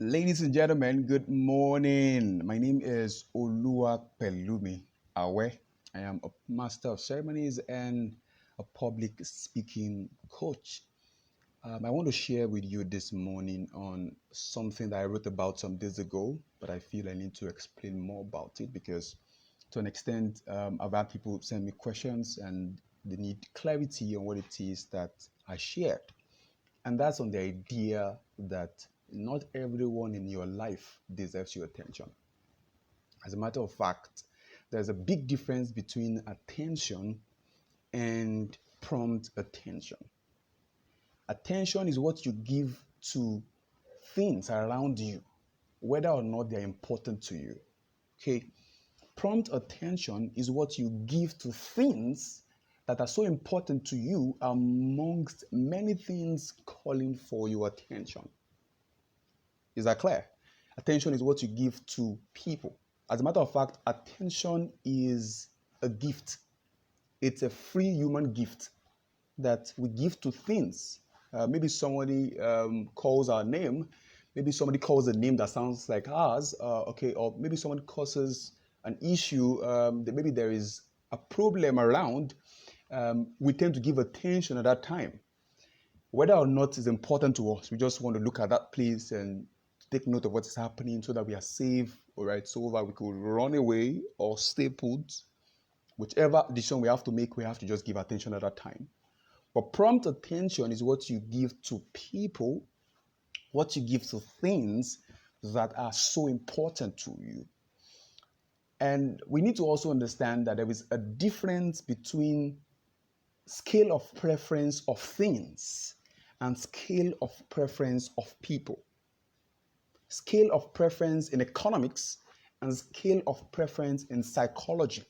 Ladies and gentlemen, good morning. My name is Oluwapelumi Awe. I am a master of ceremonies and a public speaking coach. I want to share with you this morning on something that I wrote about some days ago, but I feel I need to explain more about it because, to an extent, I've had people send me questions and they need clarity on what it is that I shared. And that's on the idea that not everyone in your life deserves your attention. As a matter of fact, there's a big difference between attention and prompt attention. Attention is what you give to things around you, whether or not they're important to you. Okay? Prompt attention is what you give to things that are so important to you amongst many things calling for your attention. Is that clear? Attention is what you give to people. As a matter of fact, attention is a gift. It's a free human gift that we give to things. Maybe somebody calls our name. Maybe somebody calls a name that sounds like ours. Or maybe someone causes an issue. Maybe there is a problem around. We tend to give attention at that time. Whether or not it's important to us, we just want to look at that place and take note of what is happening so that we are safe, all right, so that we could run away or stay put. Whichever decision we have to make, we have to just give attention at that time. But prompt attention is what you give to people, what you give to things that are so important to you. And we need to also understand that there is a difference between scale of preference of things and scale of preference of people. Scale of preference in economics and scale of preference in psychology.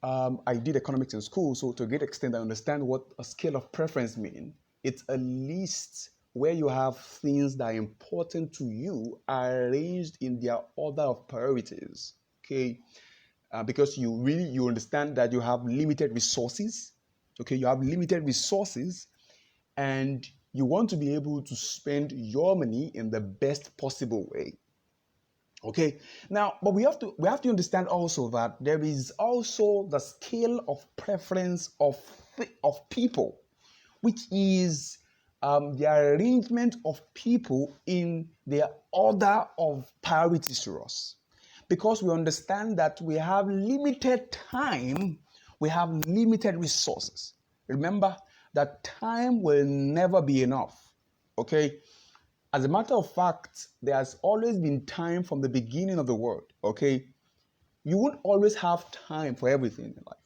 I did economics in school, so to a great extent, I understand what a scale of preference means. It's a list where you have things that are important to you arranged in their order of priorities. Okay, because you understand that you have limited resources. Okay, you have limited resources, and you want to be able to spend your money in the best possible way. Okay, now, but we have to understand also that there is also the scale of preference of people, which is the arrangement of people in their order of priorities to us. Because we understand that we have limited time, we have limited resources. Remember that time will never be enough. Okay? As a matter of fact, there has always been time from the beginning of the world. Okay? You won't always have time for everything in life.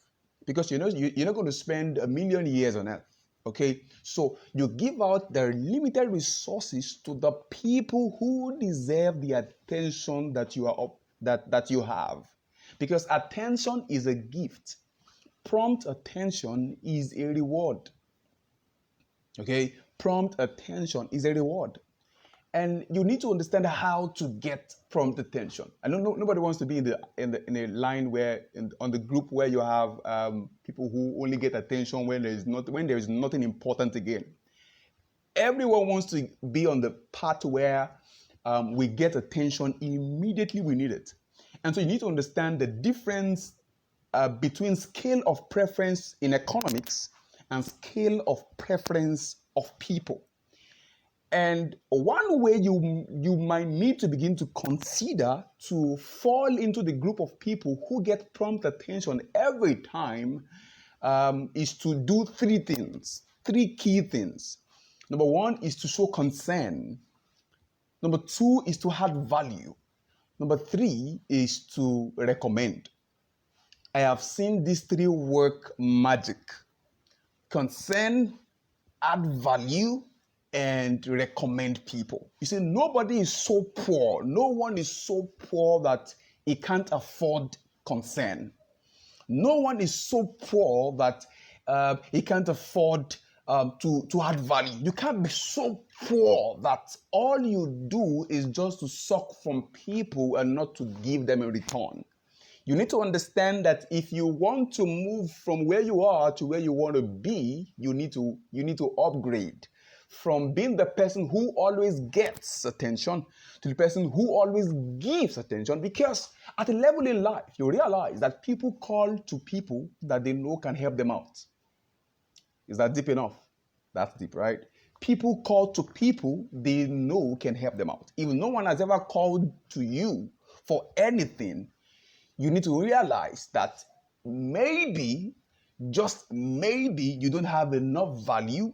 Because you're not going to spend 1,000,000 years on earth. Okay? So you give out the limited resources to the people who deserve the attention that you have. Because attention is a gift. Prompt attention is a reward. Okay? Prompt attention is a reward. And you need to understand how to get prompt attention. I know nobody wants to be in a line where on the group where you have people who only get attention when there is nothing important again. Everyone wants to be on the part where we get attention immediately we need it. And so you need to understand the difference between scale of preference in economics and scale of preference of people. And one way you might need to begin to consider to fall into the group of people who get prompt attention every time is to do three key things. Number one is to show concern. Number two is to add value. Number three is to recommend. I have seen these three work magic. Concern, add value, and recommend people. You see, nobody is so poor. No one is so poor that he can't afford concern. No one is so poor that he can't afford to add value. You can't be so poor that all you do is just to suck from people and not to give them a return. You need to understand that if you want to move from where you are to where you want to be, you need to upgrade. from being the person who always gets attention to the person who always gives attention, because at a level in life, you realize that people call to people that they know can help them out. Is that deep enough? That's deep, right? People call to people they know can help them out. If no one has ever called to you for anything, you need to realize that maybe, just maybe, you don't have enough value.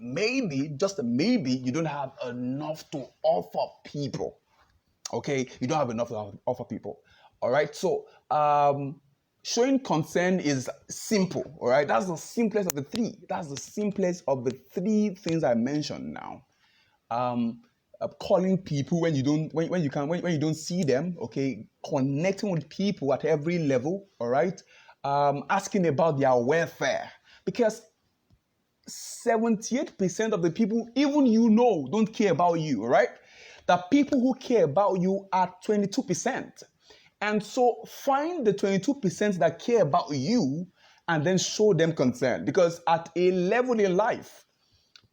Maybe, just maybe, you don't have enough to offer people. Okay, you don't have enough to offer people. All right, so showing concern is simple. All right, that's the simplest of the three. That's the simplest of the three things I mentioned now. Calling people when you don't see them. Okay, connecting with people at every level. All right, asking about their welfare, because 78% of the people, even don't care about you, right? The people who care about you are 22%. And so find the 22% that care about you and then show them concern. Because at a level in life,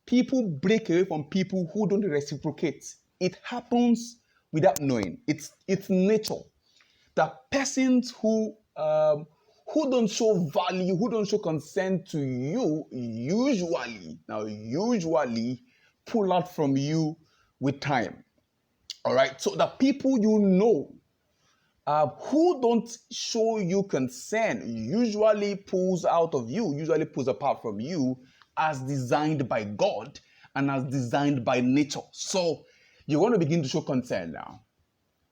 people break away from people who don't reciprocate. It happens without knowing. It's nature. The persons who don't show value, who don't show consent to you, usually pull out from you with time. All right. So the people who don't show you consent usually pulls out of you, usually pulls apart from you, as designed by God and as designed by nature. So you want to begin to show consent now.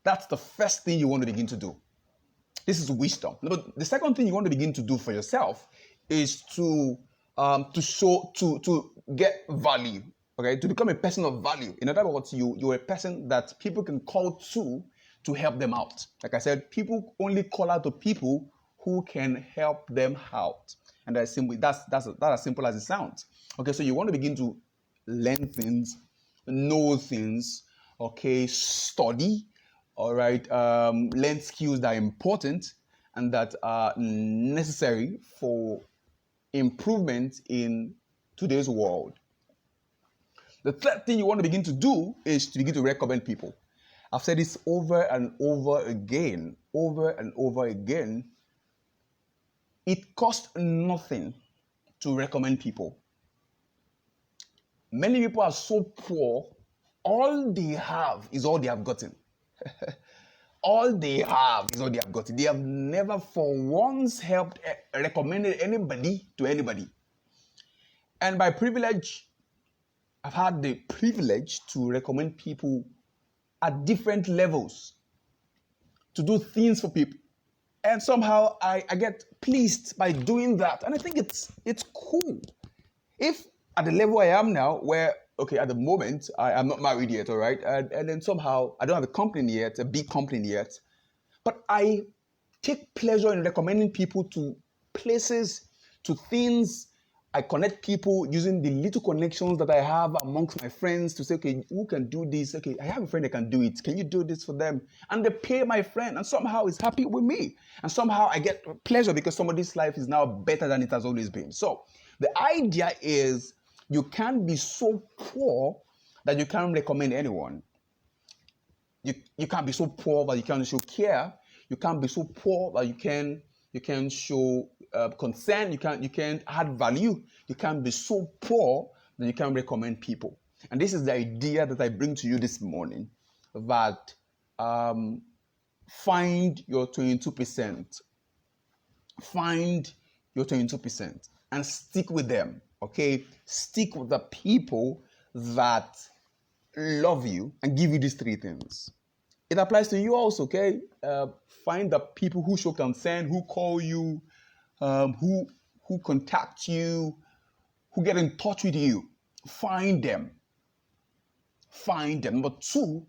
That's the first thing you want to begin to do. This is wisdom. But the second thing you want to begin to do for yourself is to get value. Okay, to become a person of value. In other words, you're a person that people can call to help them out. Like I said, people only call out to people who can help them out, and that's simple. That's as simple as it sounds. Okay, so you want to begin to learn things, know things. Okay, study. All right, learn skills that are important and that are necessary for improvement in today's world. The third thing you want to begin to do is to begin to recommend people. I've said this over and over again. It costs nothing to recommend people. Many people are so poor, all they have is all they have gotten. All they have is all they have gotten. They have never for once recommended anybody to anybody. And by privilege, I've had the privilege to recommend people at different levels, to do things for people. And somehow I get pleased by doing that. And I think it's cool. If at the level I am now, where, okay, at the moment, I'm not married yet, all right? And then somehow, I don't have a company yet, a big company yet. But I take pleasure in recommending people to places, to things. I connect people using the little connections that I have amongst my friends to say, okay, who can do this? Okay, I have a friend that can do it. Can you do this for them? And they pay my friend, and somehow he's happy with me. And somehow I get pleasure because somebody's life is now better than it has always been. So the idea is you can't be so poor that you can't recommend anyone. You can't be so poor that you can't show care. You can't be so poor that you can show concern. You can't add value. You can't be so poor that you can't recommend people. And this is the idea that I bring to you this morning, that find your 22%. Find your 22% and stick with them. Okay, stick with the people that love you and give you these three things. It applies to you also, okay? Find the people who show concern, who call you, who contact you, who get in touch with you. Find them. Find them. Number two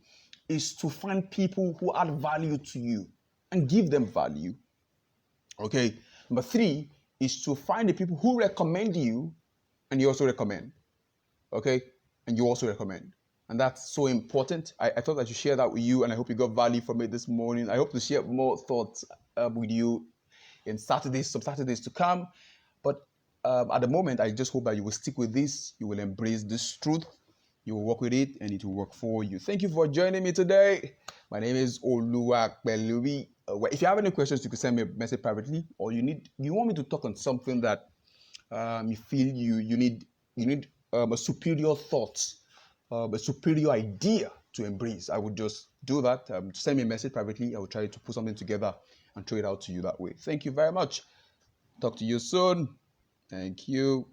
is to find people who add value to you and give them value. Okay. Number three is to find the people who recommend you and you also recommend. Okay. And you also recommend. And that's so important. I thought I should share that with you, and I hope you got value from it this morning. I hope to share more thoughts with you in some Saturdays to come. But at the moment, I just hope that you will stick with this. You will embrace this truth. You will work with it, and it will work for you. Thank you for joining me today. My name is Oluwapelumi. If you have any questions, you can send me a message privately, or you want me to talk on something that you feel you need a superior thought, a superior idea to embrace. I would just do that. Send me a message privately. I will try to put something together and throw it out to you that way. Thank you very much. Talk to you soon. Thank you.